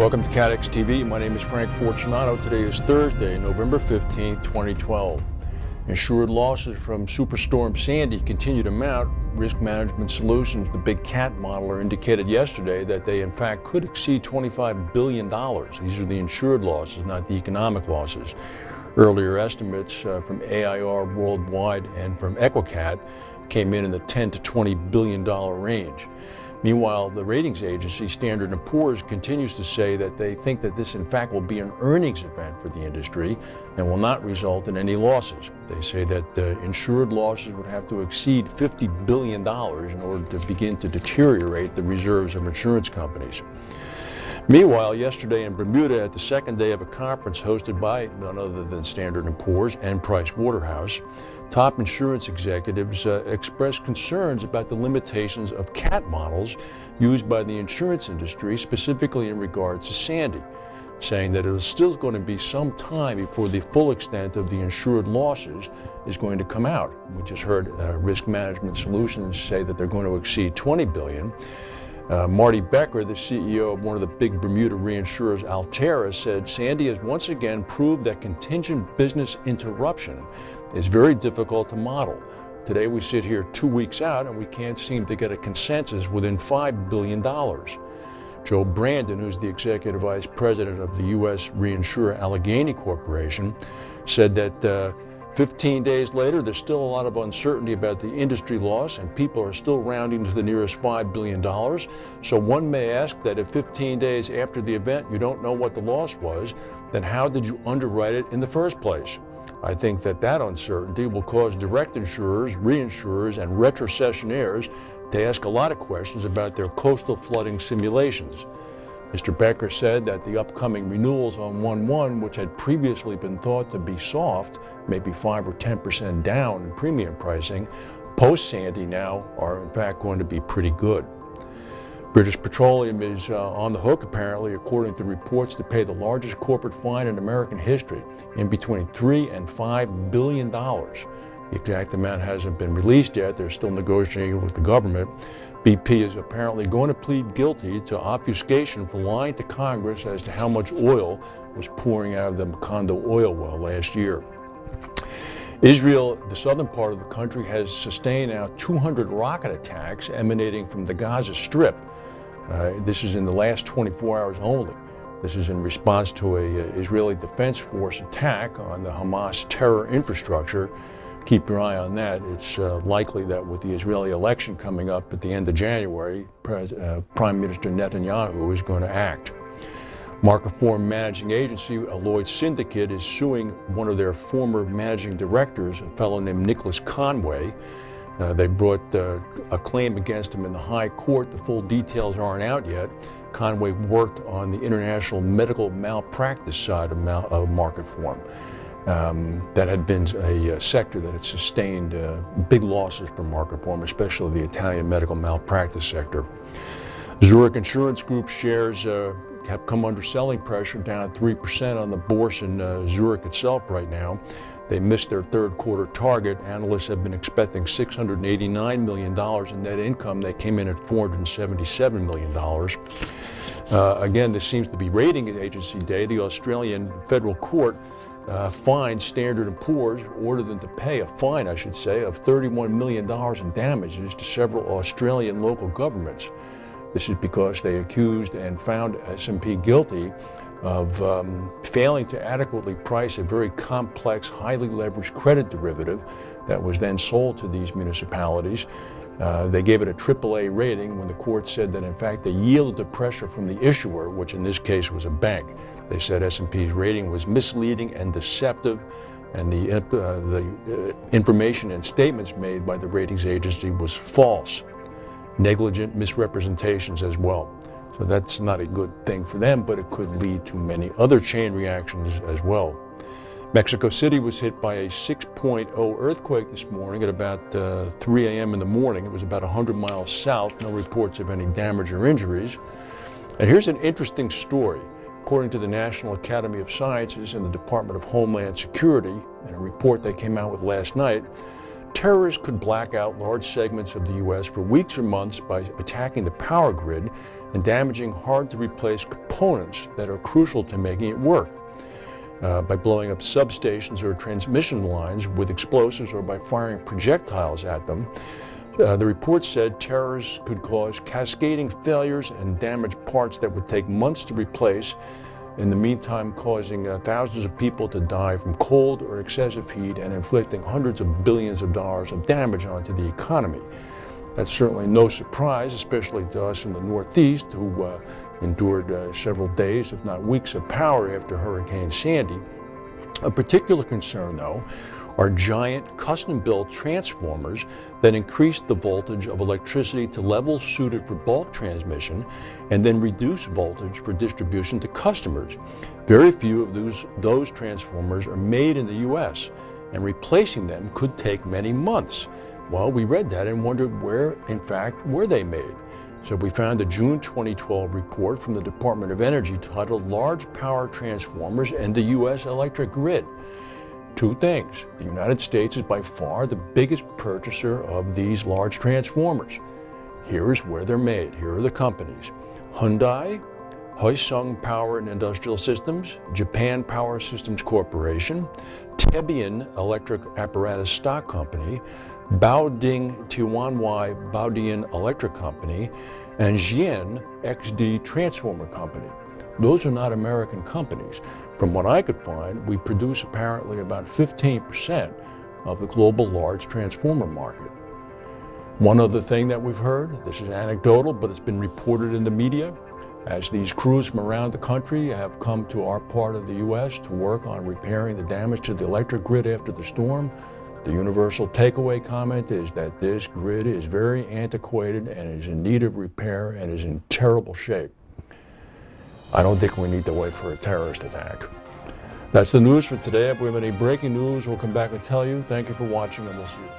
Welcome to CATEX TV. My name is Frank Fortunato. Today is Thursday, November 15, 2012. Insured losses from Superstorm Sandy continue to mount. Risk Management Solutions, the big CAT modeler, indicated yesterday that they in fact could exceed $25 billion. These are the insured losses, not the economic losses. Earlier estimates from AIR Worldwide and from EquiCat came in the $10 to $20 billion range. Meanwhile, the ratings agency Standard & Poor's continues to say that they think that this in fact will be an earnings event for the industry and will not result in any losses. They say that insured losses would have to exceed $50 billion in order to begin to deteriorate the reserves of insurance companies. Meanwhile, yesterday in Bermuda, at the second day of a conference hosted by none other than Standard & Poor's and Pricewaterhouse, top insurance executives expressed concerns about the limitations of CAT models used by the insurance industry, specifically in regards to Sandy, saying that it is still going to be some time before the full extent of the insured losses is going to come out. We just heard Risk Management Solutions say that they're going to exceed $20 billion. Marty Becker, the CEO of one of the big Bermuda reinsurers, Alterra, said Sandy has once again proved that contingent business interruption is very difficult to model. Today we sit here 2 weeks out and we can't seem to get a consensus within $5 billion. Joe Brandon, who's the executive vice president of the U.S. reinsurer Allegheny Corporation, said that 15 days later, there's still a lot of uncertainty about the industry loss, and people are still rounding to the nearest $5 billion. So one may ask that if 15 days after the event you don't know what the loss was, then how did you underwrite it in the first place? I think that that uncertainty will cause direct insurers, reinsurers, and retrocessionaires to ask a lot of questions about their coastal flooding simulations. Mr. Becker said that the upcoming renewals on 1/1, which had previously been thought to be soft, maybe 5 or 10% down in premium pricing, post-Sandy now are in fact going to be pretty good. British Petroleum is on the hook, apparently, according to reports, to pay the largest corporate fine in American history, in between $3 and $5 billion. The exact amount hasn't been released yet. They're still negotiating with the government. BP is apparently going to plead guilty to obfuscation for lying to Congress as to how much oil was pouring out of the Macondo oil well last year. Israel, the southern part of the country, has sustained now 200 rocket attacks emanating from the Gaza Strip. This is in the last 24 hours only. This is in response to an Israeli Defense Force attack on the Hamas terror infrastructure. Keep your eye on that. It's likely that with the Israeli election coming up at the end of January, Prime Minister Netanyahu is going to act. Marketform managing agency, Lloyd's Syndicate, is suing one of their former managing directors, a fellow named Nicholas Conway. They brought a claim against him in the high court. The full details aren't out yet. Conway worked on the international medical malpractice side of Marketform. That had been a sector that had sustained big losses for Marketform, especially the Italian medical malpractice sector. Zurich Insurance Group shares have come under selling pressure, down 3% on the bourse in Zurich itself right now. They missed their third quarter target. Analysts have been expecting $689 million in net income. They came in at $477 million. Again, this seems to be rating agency day. The Australian federal court fined Standard & Poor's, ordered them to pay a fine, I should say, of $31 million in damages to several Australian local governments. This is because they accused and found S&P guilty of failing to adequately price a very complex, highly leveraged credit derivative that was then sold to these municipalities. They gave it a AAA rating when the court said that in fact they yielded to pressure from the issuer, which in this case was a bank. They said S&P's rating was misleading and deceptive, and the information and statements made by the ratings agency was false. Negligent misrepresentations as well. So that's not a good thing for them, but it could lead to many other chain reactions as well. Mexico City was hit by a 6.0 earthquake this morning at about 3 a.m. in the morning. It was about 100 miles south. No reports of any damage or injuries. And here's an interesting story. According to the National Academy of Sciences and the Department of Homeland Security, in a report they came out with last night, Terrorists could black out large segments of the U.S. for weeks or months by attacking the power grid and damaging hard-to-replace components that are crucial to making it work. By blowing up substations or transmission lines with explosives or by firing projectiles at them. The report said terrorists could cause cascading failures and damage parts that would take months to replace, in the meantime causing thousands of people to die from cold or excessive heat and inflicting hundreds of billions of dollars of damage onto the economy. That's certainly no surprise, especially to us in the Northeast, who endured several days, if not weeks, of power after Hurricane Sandy. A particular concern, though, are giant custom-built transformers that increase the voltage of electricity to levels suited for bulk transmission and then reduce voltage for distribution to customers. Very few of those transformers are made in the U.S., and replacing them could take many months. Well, we read that and wondered where, in fact, were they made? So we found a June 2012 report from the Department of Energy titled Large Power Transformers and the U.S. Electric Grid. Two things. The United States is by far the biggest purchaser of these large transformers. Here's where they're made. Here are the companies. Hyundai, Hyosung Power and Industrial Systems, Japan Power Systems Corporation, Tebian Electric Apparatus Stock Company, Baoding Tianhuai Baodian Electric Company, and Jian XD Transformer Company. Those are not American companies. From what I could find, we produce apparently about 15% of the global large transformer market. One other thing that we've heard, this is anecdotal, but it's been reported in the media, as these crews from around the country have come to our part of the U.S. to work on repairing the damage to the electric grid after the storm. The universal takeaway comment is that this grid is very antiquated and is in need of repair and is in terrible shape. I don't think we need to wait for a terrorist attack. That's the news for today. If we have any breaking news, we'll come back and tell you. Thank you for watching, and we'll see you.